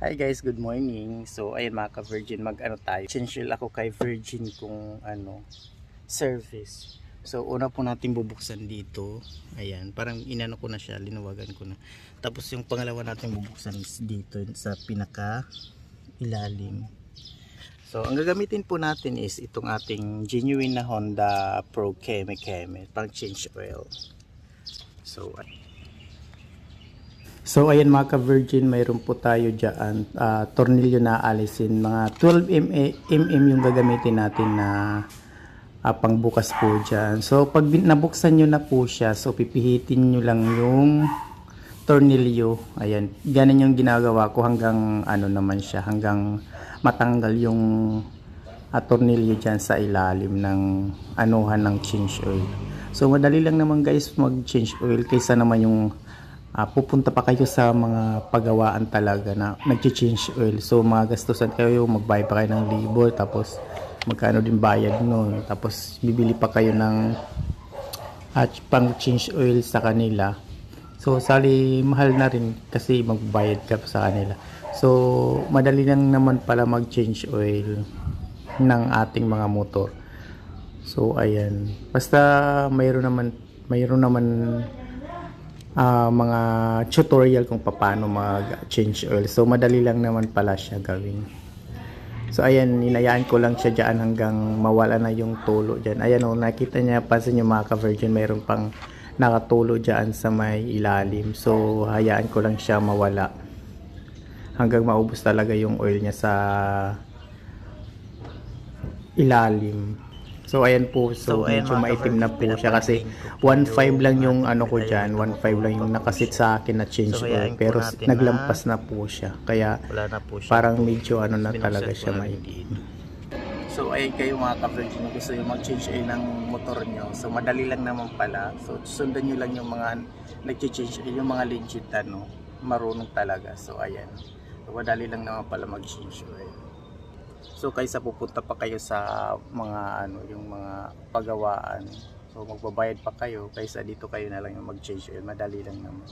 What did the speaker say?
Hi guys, good morning. So ayun mga ka-Virgin, mag-ano tayo. Change oil ako kay Virgin kung service. So una po natin bubuksan dito. Ayan, parang inano ko na siya, linawagan ko na. Tapos yung pangalawa natin bubuksan is dito sa pinaka ilalim. So ang gagamitin po natin is itong ating genuine na Honda Pro Keme pang change oil. So ayan mga ka-Virgin, mayroon po tayo dyan tornilyo na alisin, mga 12 mm yung gagamitin natin na pangbukas po dyan. So pag nabuksan nyo na po siya, so pipihitin nyo lang yung tornilyo. Ayan, ganun yung ginagawa ko hanggang naman siya, hanggang matanggal yung tornilyo dyan sa ilalim ng anuhan ng change oil. So madali lang naman guys mag change oil, kaysa naman yung pupunta pa kayo sa mga pagawaan talaga na nag-change oil. So magastusan kayo, magbayad pa kayo ng libo, tapos magkano din bayad nun, tapos bibili pa kayo ng pang change oil sa kanila. So sali mahal na rin kasi magbayad ka pa sa kanila. So madali lang naman pala mag change oil ng ating mga motor. So ayan, basta mayroon naman mga tutorial kung paano mag-change oil. So madali lang naman pala siya gawin. So ayan, inayaan ko lang siya dyan hanggang mawala na yung tulo dyan. Ayan o, nakita niya, pansin nyo mga ka-Virgin, mayroon pang nakatulo dyan sa may ilalim. So hayaan ko lang siya mawala hanggang maubos talaga yung oil niya sa ilalim. So ayan po, so medyo maitim na po siya kasi 1.5 lang yung ko dyan, 1.5 lang yung nakasit sa akin na change oil, pero naglampas na po siya, kaya parang medyo na talaga siya maitim. So ayun kayo mga ka-Virgin, gusto yung mag-change oil ng motor nyo, so madali lang naman pala. So sundan nyo lang yung mga nag-change oil, yung mga legit marunong talaga. So ayan, so madali lang naman pala mag-change oil. So kaysa pupunta pa kayo sa mga yung mga pagawaan, so magbabayad pa kayo, kaysa dito kayo na lang yung mag-change oil, madali lang naman.